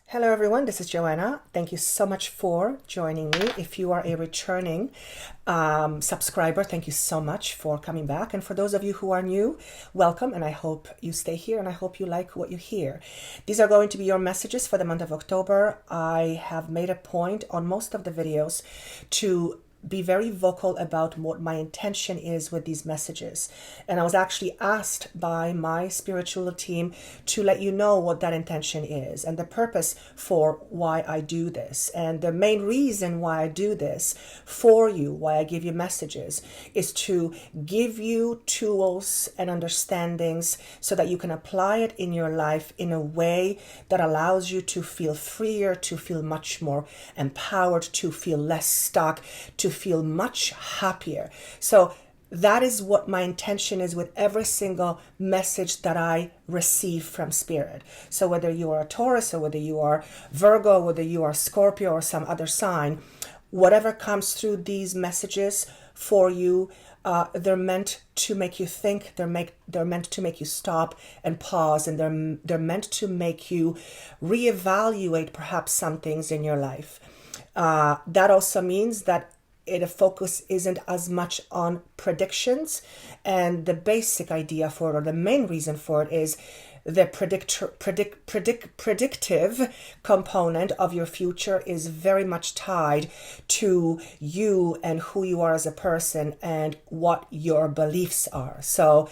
Hello everyone, this is Joanna. Thank you so much for joining me. If you are a returning subscriber, thank you so much for coming back. And for those of you who are new, welcome, and I hope you stay here and I hope you like what you hear. These are going to be your messages for the month of October. I have made a point on most of the videos to be very vocal about what my intention is with these messages. And I was actually asked by my spiritual team to let you know what that intention is and the purpose for why I do this. And the main reason why I do this for you, why I give you messages, is to give you tools and understandings so that you can apply it in your life in a way that allows you to feel freer, to feel much more empowered, to feel less stuck, to feel much happier. So that is what my intention is with every single message that I receive from Spirit. So whether you are a Taurus or whether you are Virgo, whether you are Scorpio or some other sign, whatever comes through these messages for you, they're meant to make you think, they're meant to make you stop and pause, and they're meant to make you reevaluate perhaps some things in your life. That also means that the focus isn't as much on predictions, and the basic idea for it, or the main reason for it, is the predictive component of your future is very much tied to you and who you are as a person and what your beliefs are. So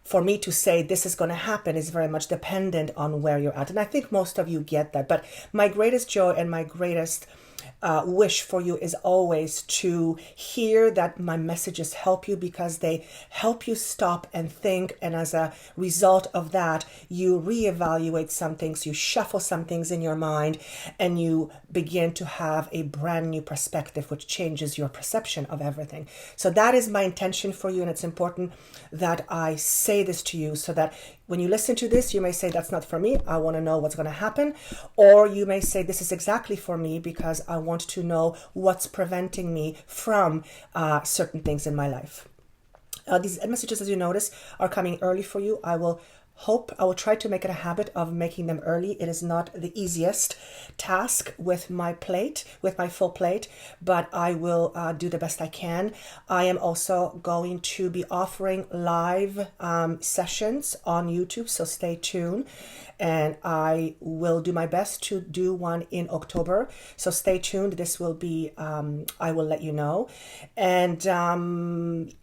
for me to say this is going to happen is very much dependent on where you're at. And I think most of you get that. But my greatest joy and my greatest wish for you is always to hear that my messages help you, because they help you stop and think, and as a result of that you reevaluate some things, you shuffle some things in your mind, and you begin to have a brand new perspective which changes your perception of everything. So that is my intention for you, and it's important that I say this to you so that when you listen to this, you may say, that's not for me, I want to know what's going to happen. Or you may say, this is exactly for me because I want to know what's preventing me from certain things in my life. These messages, as you notice, are coming early for you. I will try to make it a habit of making them early. It is not the easiest task with my full plate, but I will do the best I can. I am also going to be offering live sessions on YouTube, so stay tuned. And I will do my best to do one in October. So stay tuned. This will be, I will let you know. And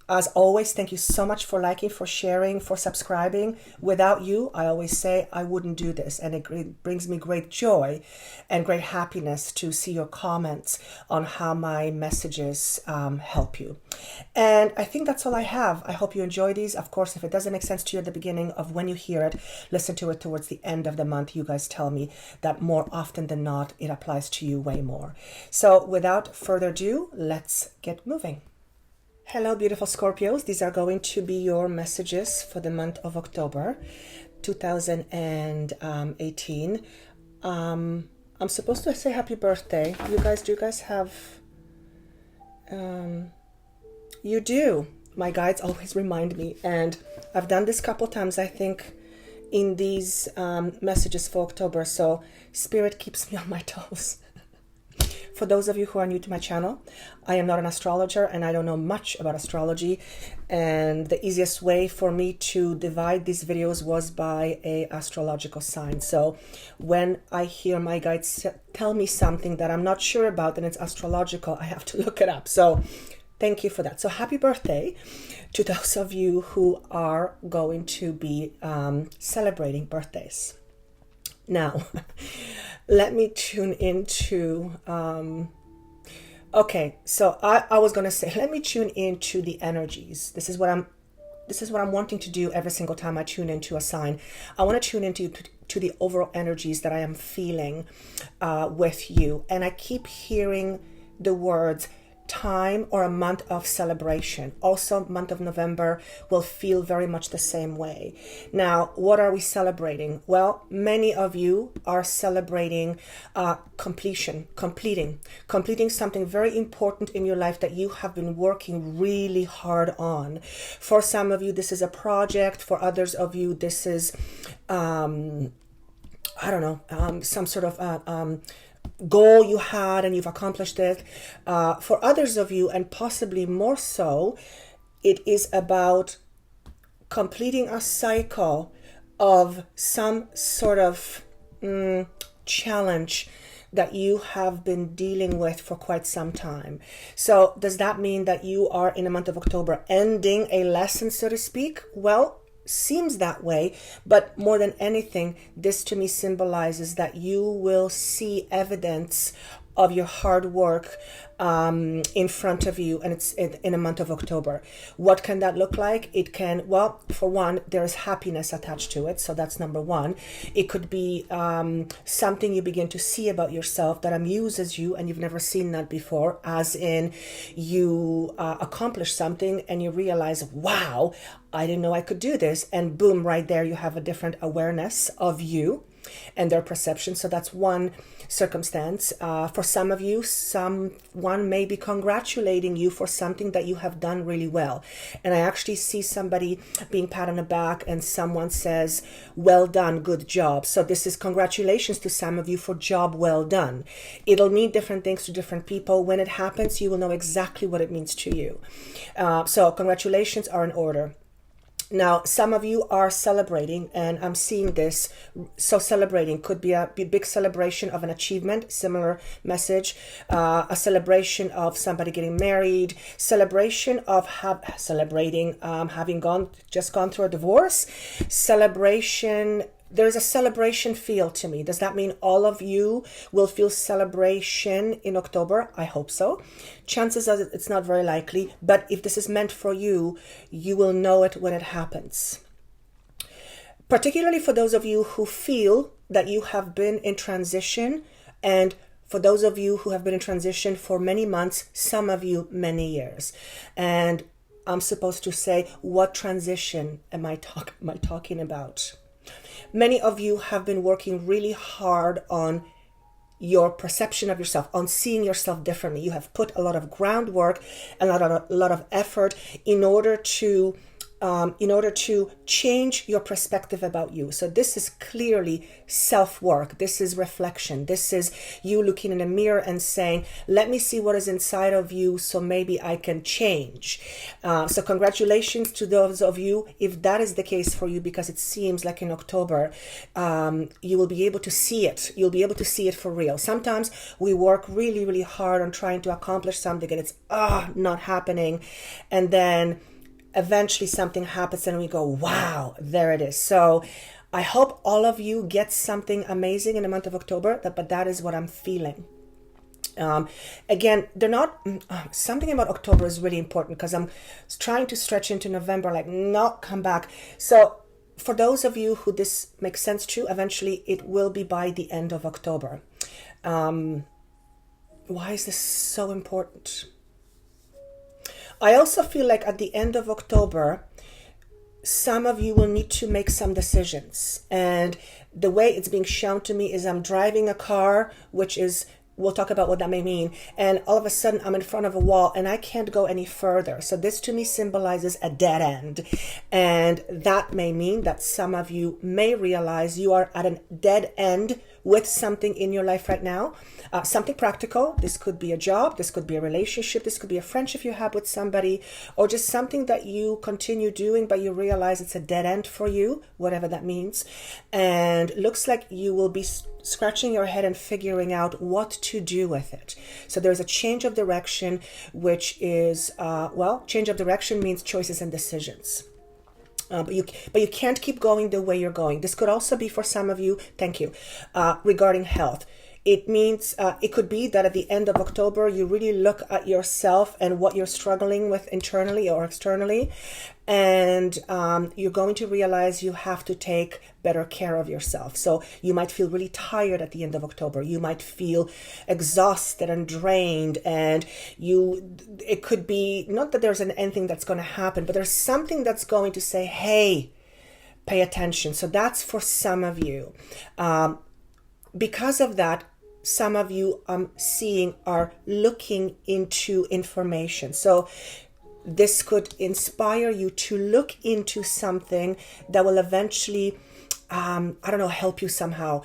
as always, thank you so much for liking, for sharing, for subscribing. Without you, I always say, I wouldn't do this. And it brings me great joy and great happiness to see your comments on how my messages help you. And I think that's all I have. I hope you enjoy these. Of course, if it doesn't make sense to you at the beginning of when you hear it, listen to it towards the end of the month. You guys tell me that more often than not, it applies to you way more. So without further ado, let's get moving. Hello, beautiful Scorpios. These are going to be your messages for the month of October 2018. I'm supposed to say happy birthday. Do you guys have... You do. My guides always remind me, and I've done this a couple times, I think, in these messages for October, so Spirit keeps me on my toes. For those of you who are new to my channel, I am not an astrologer and I don't know much about astrology, and the easiest way for me to divide these videos was by a astrological sign. So when I hear my guides tell me something that I'm not sure about and it's astrological, I have to look it up. So thank you for that. So happy birthday to those of you who are going to be celebrating birthdays. Now, let me tune into... okay, so I was going to say, let me tune into the energies. This is what I'm wanting to do every single time I tune into a sign. I want to tune into the overall energies that I am feeling with you. And I keep hearing the words time or a month of celebration. Also, month of November will feel very much the same way. Now, what are we celebrating? Well, many of you are celebrating completing something very important in your life that you have been working really hard on. For some of you, this is a project. For others of you, this is I don't know, some sort of goal you had and you've accomplished it. For others of you, and possibly more so, it is about completing a cycle of some sort of challenge that you have been dealing with for quite some time. So does that mean that you are in the month of October ending a lesson, so to speak? Well, seems that way, but more than anything, this to me symbolizes that you will see evidence of your hard work in front of you, and it's in a month of October. What can that look like? It can, well, for one, there's happiness attached to it, so that's number one. It could be something you begin to see about yourself that amuses you and you've never seen that before, as in you accomplish something and you realize, wow, I didn't know I could do this, and boom, right there you have a different awareness of you and their perception. So that's one circumstance. For some of you, someone may be congratulating you for something that you have done really well. And I actually see somebody being pat on the back and someone says, well done, good job. So this is congratulations to some of you for job well done. It'll mean different things to different people. When it happens, you will know exactly what it means to you. So congratulations are in order. Now, some of you are celebrating, and I'm seeing this. So celebrating could be a big celebration of an achievement, similar message, a celebration of somebody getting married, celebration of having just gone through a divorce, celebration. There's a celebration feel to me. Does that mean all of you will feel celebration in October? I hope so. Chances are it's not very likely, but if this is meant for you, you will know it when it happens. Particularly for those of you who feel that you have been in transition, and for those of you who have been in transition for many months, some of you many years. And I'm supposed to say, what transition am I talking about? Many of you have been working really hard on your perception of yourself, on seeing yourself differently. You have put a lot of groundwork, a lot of effort in order to change your perspective about you. So this is clearly self-work. This is reflection. This is you looking in a mirror and saying, let me see what is inside of you so maybe I can change. So congratulations to those of you, if that is the case for you, because it seems like in October, you will be able to see it. You'll be able to see it for real. Sometimes we work really, really hard on trying to accomplish something and it's not happening. And then eventually something happens and we go, wow, there it is. So I hope all of you get something amazing in the month of October, but that is what I'm feeling. Again, something about October is really important because I'm trying to stretch into November, like not come back. So for those of you who this makes sense to, eventually it will be by the end of October. Why is this so important? I also feel like at the end of October, some of you will need to make some decisions. And the way it's being shown to me is I'm driving a car, which is, we'll talk about what that may mean. And all of a sudden I'm in front of a wall and I can't go any further. So this to me symbolizes a dead end. And that may mean that some of you may realize you are at a dead end with something in your life right now, something practical. This could be a job, this could be a relationship, this could be a friendship you have with somebody, or just something that you continue doing, but you realize it's a dead end for you, whatever that means. And looks like you will be scratching your head and figuring out what to do with it. So there's a change of direction, which is, change of direction means choices and decisions. But you can't keep going the way you're going. This could also be for some of you, thank you, regarding health. It means it could be that at the end of October, you really look at yourself and what you're struggling with internally or externally. And you're going to realize you have to take better care of yourself. So you might feel really tired at the end of October. You might feel exhausted and drained. And it could be, not that there's anything that's going to happen, but there's something that's going to say, hey, pay attention. So that's for some of you. Because of that, some of you I'm seeing are looking into information. So this could inspire you to look into something that will eventually I don't know, help you somehow.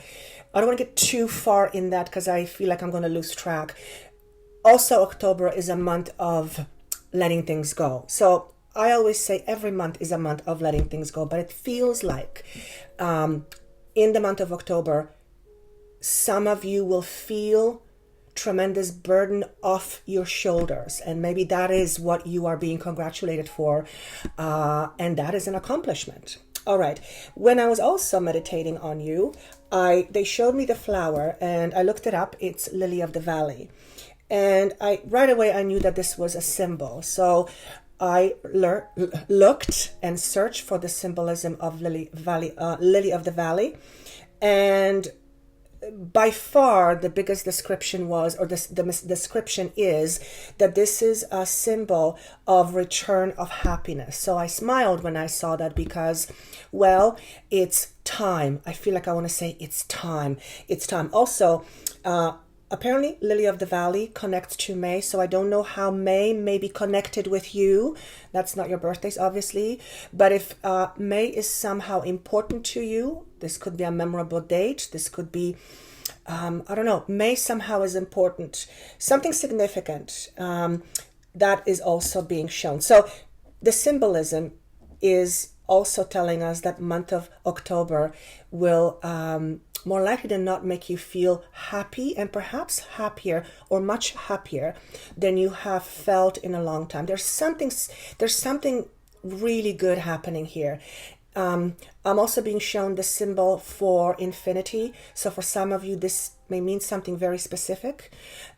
I don't want to get too far in that because I feel like I'm going to lose track. Also, October is a month of letting things go. So I always say every month is a month of letting things go, but it feels like in the month of October, some of you will feel tremendous burden off your shoulders, and maybe that is what you are being congratulated for, and that is an accomplishment. All right. When I was also meditating on you, they showed me the flower, and I looked it up. It's Lily of the Valley, and right away I knew that this was a symbol. So I looked and searched for the symbolism of Lily of the Valley, and by far the biggest description was, or the description is, that this is a symbol of return of happiness. So I smiled when I saw that because, well, it's time. I feel like I want to say it's time. It's time. Also, apparently Lily of the Valley connects to May, so I don't know how May may be connected with you. That's not your birthdays, obviously. But if May is somehow important to you, this could be a memorable date. This could be, I don't know, May somehow is important. Something significant that is also being shown. So the symbolism is also telling us that month of October will more likely than not make you feel happy, and perhaps happier or much happier than you have felt in a long time. There's something really good happening here. I'm also being shown the symbol for infinity. So for some of you, this may mean something very specific.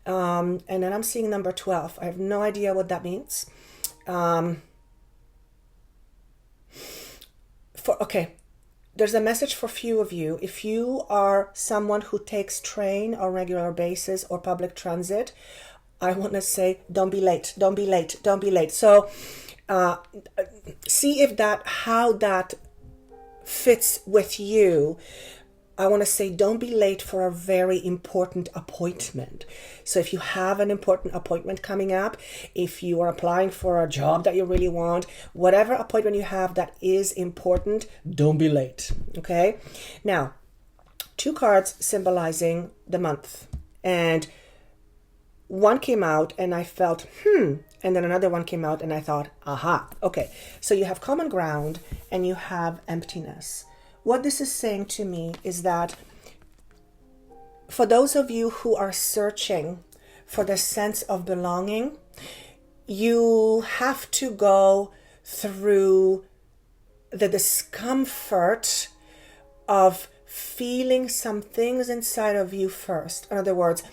And then I'm seeing number 12. I have no idea what that means. There's a message for few of you. If you are someone who takes train on regular basis or public transit, I want to say, don't be late, don't be late, don't be late. So see if how that fits with you. I want to say, don't be late for a very important appointment. So if you have an important appointment coming up, if you are applying for a job that you really want, whatever appointment you have that is important, don't be late. Okay? Now, 2 cards symbolizing the month. And one came out and I felt, and then another one came out and I thought, aha. Okay, so you have common ground and you have emptiness. What this is saying to me is that for those of you who are searching for the sense of belonging, you have to go through the discomfort of feeling some things inside of you first. In other words,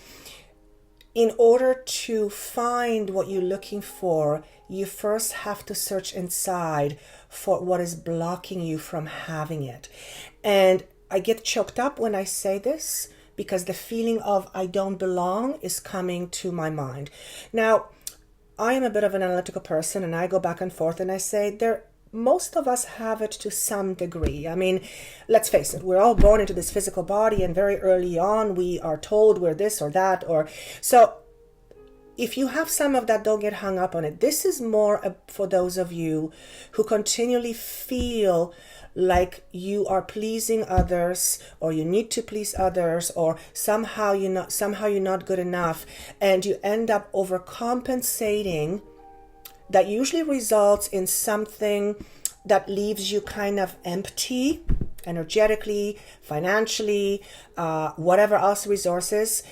in order to find what you're looking for, you first have to search inside for what is blocking you from having it. And I get choked up when I say this because the feeling of I don't belong is coming to my mind. Now, I am a bit of an analytical person and I go back and forth and I say most of us have it to some degree. I mean, let's face it, we're all born into this physical body and very early on we are told we're this or that, or so if you have some of that, don't get hung up on it. This is more for those of you who continually feel like you are pleasing others, or you need to please others, or somehow you're not good enough, and you end up overcompensating. That usually results in something that leaves you kind of empty, energetically, financially, whatever else resources.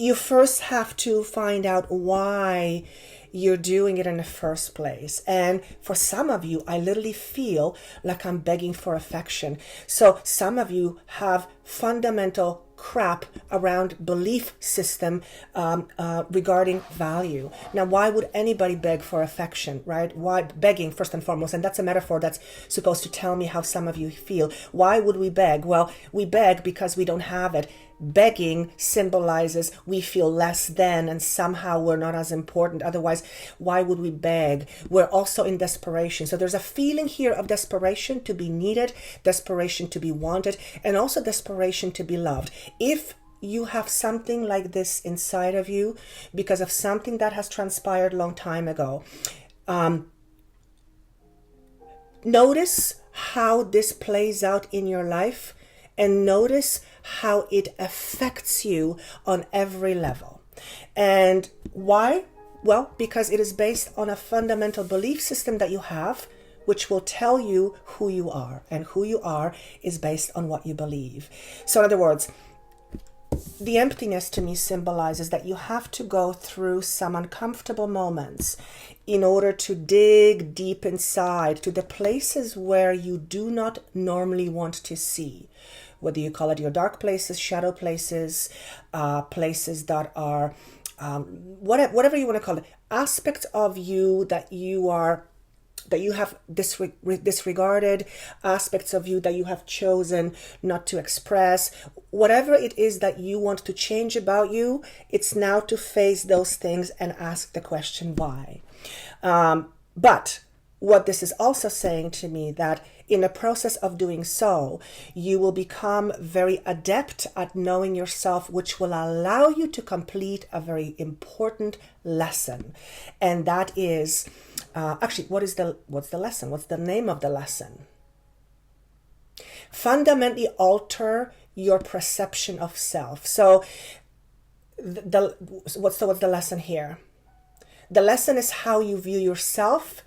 You first have to find out why you're doing it in the first place. And for some of you, I literally feel like I'm begging for affection. So some of you have fundamental crap around belief system regarding value. Now, why would anybody beg for affection, right? Why begging, first and foremost, and that's a metaphor that's supposed to tell me how some of you feel. Why would we beg? Well, we beg because we don't have it. Begging symbolizes we feel less than and somehow we're not as important. Otherwise, why would we beg? We're also in desperation. So there's a feeling here of desperation to be needed, desperation to be wanted, and also desperation to be loved. If you have something like this inside of you because of something that has transpired a long time ago, notice how this plays out in your life and notice how it affects you on every level. And why? Well, because it is based on a fundamental belief system that you have, which will tell you who you are. And who you are is based on what you believe. So in other words, the emptiness to me symbolizes that you have to go through some uncomfortable moments in order to dig deep inside to the places where you do not normally want to see. Whether you call it your dark places, shadow places, places that are, whatever you want to call it, aspects of you that you have disregarded, aspects of you that you have chosen not to express, whatever it is that you want to change about you, it's now to face those things and ask the question why. But what this is also saying to me that in the process of doing so, you will become very adept at knowing yourself, which will allow you to complete a very important lesson. And that is, what's the lesson? What's the name of the lesson? Fundamentally alter your perception of self. So what's the lesson here? The lesson is how you view yourself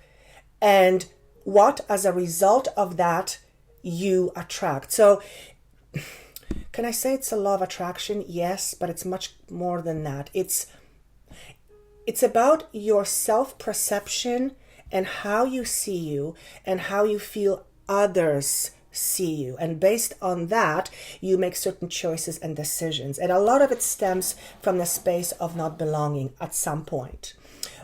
and what, as a result of that, you attract. So can I say it's a law of attraction? Yes, but it's much more than that. It's about your self-perception and how you see you and how you feel others see you. And based on that, you make certain choices and decisions. And a lot of it stems from the space of not belonging at some point.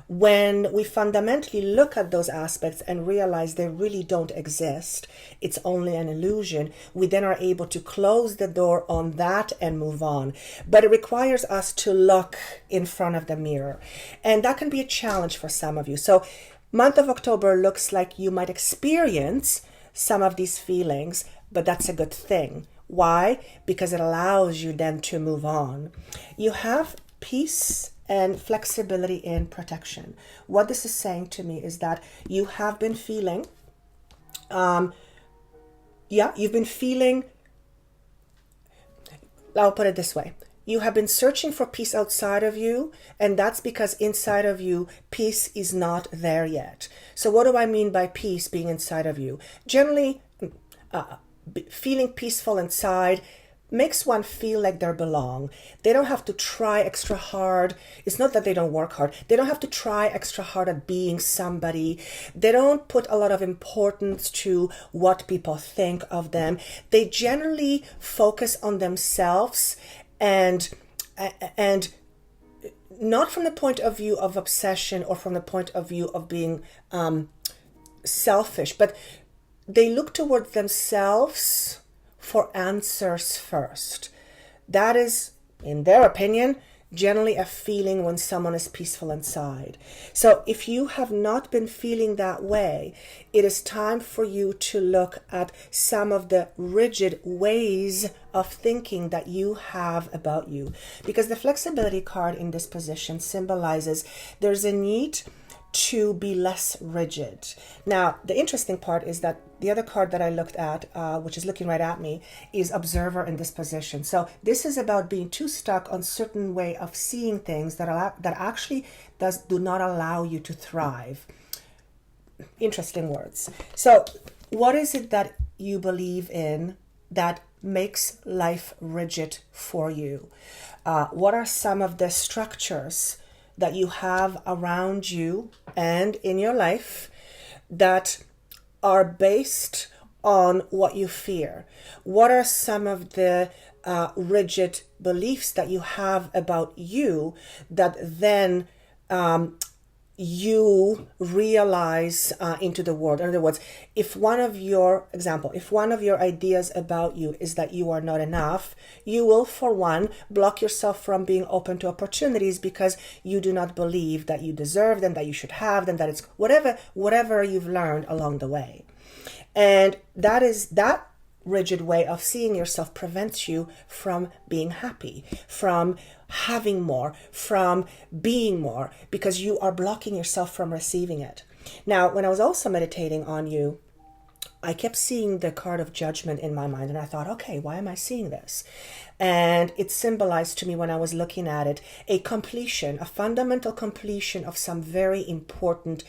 When we fundamentally look at those aspects and realize they really don't exist, it's only an illusion, we then are able to close the door on that and move on. But it requires us to look in front of the mirror. And that can be a challenge for some of you. So month of October looks like you might experience some of these feelings, but that's a good thing. Why? Because it allows you then to move on. You have peace and flexibility in protection. What this is saying to me is that you have been feeling, I'll put it this way. You have been searching for peace outside of you, and that's because inside of you, peace is not there yet. So what do I mean by peace being inside of you? Generally, feeling peaceful inside makes one feel like they belong. They don't have to try extra hard. It's not that they don't work hard. They don't have to try extra hard at being somebody. They don't put a lot of importance to what people think of them. They generally focus on themselves and not from the point of view of obsession or from the point of view of being selfish, but they look towards themselves for answers first. That is, in their opinion, generally a feeling when someone is peaceful inside. So if you have not been feeling that way, it is time for you to look at some of the rigid ways of thinking that you have about you. Because the flexibility card in this position symbolizes there's a need to be less rigid. Now, the interesting part is that the other card that I looked at, which is looking right at me, is observer in this position. So this is about being too stuck on certain way of seeing things that actually do not allow you to thrive. Interesting words. So what is it that you believe in that makes life rigid for you? What are some of the structures that you have around you and in your life that are based on what you fear? What are some of the rigid beliefs that you have about you that then you realize into the world? In other words, if one of your ideas about you is that you are not enough, you will, for one, block yourself from being open to opportunities because you do not believe that you deserve them, that you should have them, that it's whatever you've learned along the way. And that rigid way of seeing yourself prevents you from being happy, from having more, from being more, because you are blocking yourself from receiving it. Now, when I was also meditating on you, I kept seeing the card of judgment in my mind, and I thought, okay, why am I seeing this? And it symbolized to me, when I was looking at it, a completion, a fundamental completion of some very important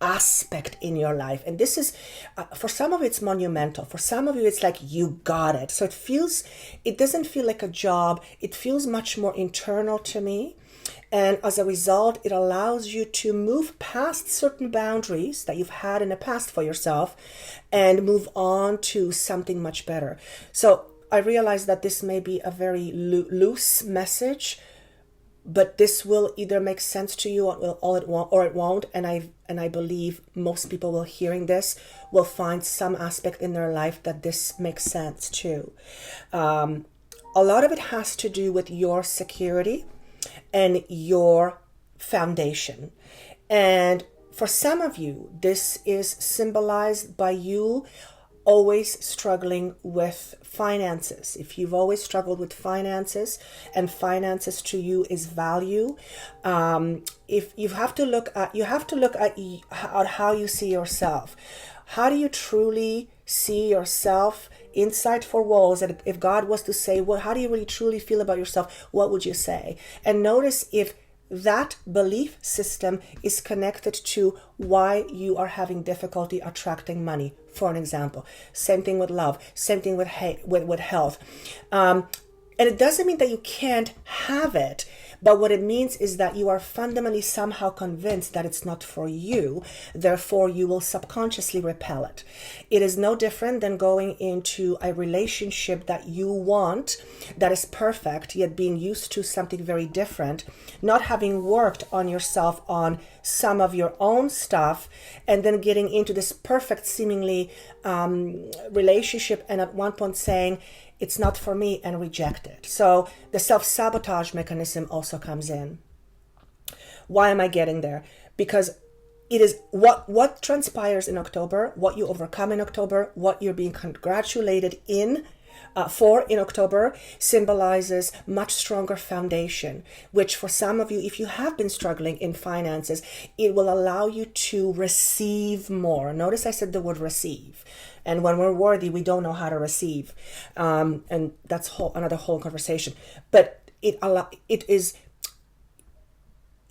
aspect in your life. And this is, for some of it's monumental. For some of you, it's like you got it. So it doesn't feel like a job. It feels much more internal to me. And as a result, it allows you to move past certain boundaries that you've had in the past for yourself and move on to something much better. So I realize that this may be a very loose message, but this will either make sense to you or it won't. And I believe most people will hearing this will find some aspect in their life that this makes sense too. A lot of it has to do with your security and your foundation. And for some of you, this is symbolized by you always struggling with finances. If you've always struggled with finances, and finances to you is value, if you have to look at how you see yourself. How do you truly see yourself inside four walls? And if God was to say, well, how do you really truly feel about yourself? What would you say? And notice if that belief system is connected to why you are having difficulty attracting money, for an example. Same thing with love, same thing with health. And it doesn't mean that you can't have it, but what it means is that you are fundamentally somehow convinced that it's not for you. Therefore, you will subconsciously repel it. It is no different than going into a relationship that you want, that is perfect, yet being used to something very different, not having worked on yourself on some of your own stuff, and then getting into this perfect seemingly relationship, and at one point saying, it's not for me, and reject it. So the self-sabotage mechanism also comes in. Why am I getting there? Because it is what transpires in October, what you overcome in October, what you're being congratulated for in October symbolizes much stronger foundation, which for some of you, if you have been struggling in finances, it will allow you to receive more. Notice I said the word receive. And when we're worthy, we don't know how to receive. And that's another whole conversation. But it is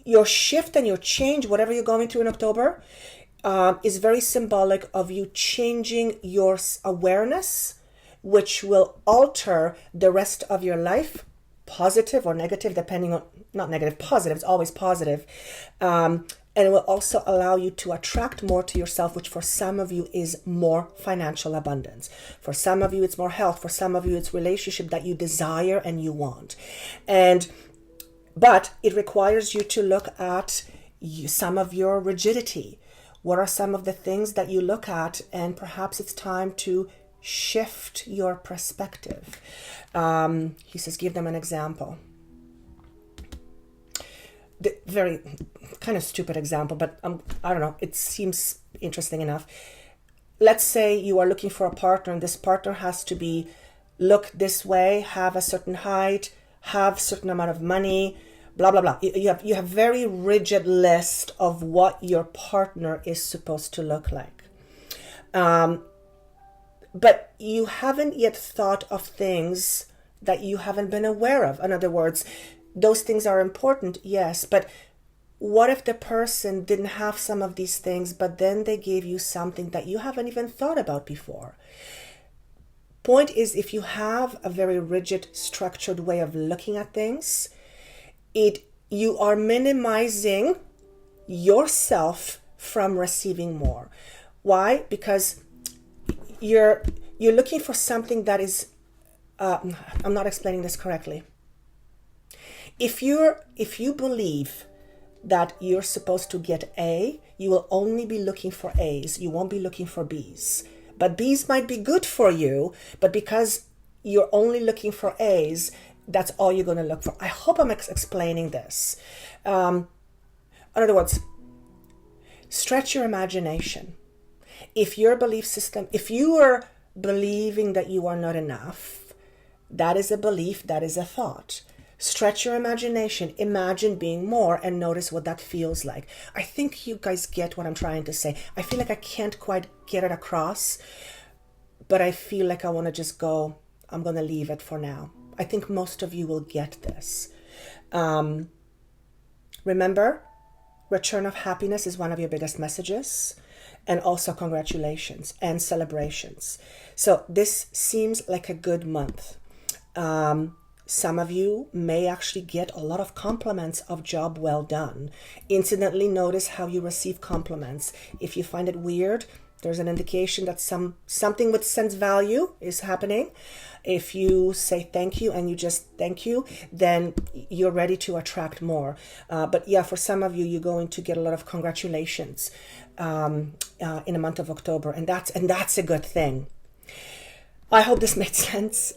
your shift and your change, whatever you're going through in October, is very symbolic of you changing your awareness, which will alter the rest of your life, positive or negative, depending on, not negative, positive, it's always positive. And it will also allow you to attract more to yourself, which for some of you is more financial abundance. For some of you, it's more health. For some of you, it's relationship that you desire and you want. But it requires you to look at some of your rigidity. What are some of the things that you look at? And perhaps it's time to shift your perspective. He says, give them an example. The very kind of stupid example, but I don't know, it seems interesting enough. Let's say you are looking for a partner, and this partner has to look this way, have a certain height, have a certain amount of money, blah, blah, blah. You have very rigid list of what your partner is supposed to look like. But you haven't yet thought of things that you haven't been aware of. In other words, those things are important, yes, but what if the person didn't have some of these things, but then they gave you something that you haven't even thought about before? Point is, if you have a very rigid, structured way of looking at things, you are minimizing yourself from receiving more. Why? Because you're looking for something that is, I'm not explaining this correctly. If you believe that you're supposed to get A, you will only be looking for A's. You won't be looking for B's. But B's might be good for you, but because you're only looking for A's, that's all you're going to look for. I hope I'm explaining this. In other words, stretch your imagination. If your belief system, if you are believing that you are not enough, that is a belief, that is a thought. Stretch your imagination. Imagine being more and notice what that feels like. I think you guys get what I'm trying to say. I feel like I can't quite get it across, but I feel like I want to just go, I'm going to leave it for now. I think most of you will get this. Remember, return of happiness is one of your biggest messages, and also congratulations and celebrations. So this seems like a good month. Some of you may actually get a lot of compliments of job well done. Incidentally, notice how you receive compliments. If you find it weird, there's an indication that something with sense value is happening. If you say thank you and you just thank you, then you're ready to attract more. But yeah, for some of you, you're going to get a lot of congratulations in the month of October, and that's a good thing. I hope this made sense.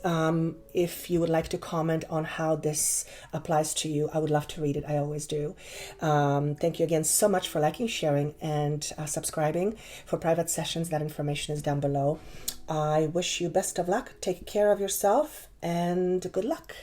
If you would like to comment on how this applies to you, I would love to read it. I always do. Thank you again so much for liking, sharing, and subscribing. For private sessions, that information is down below. I wish you best of luck. Take care of yourself and good luck.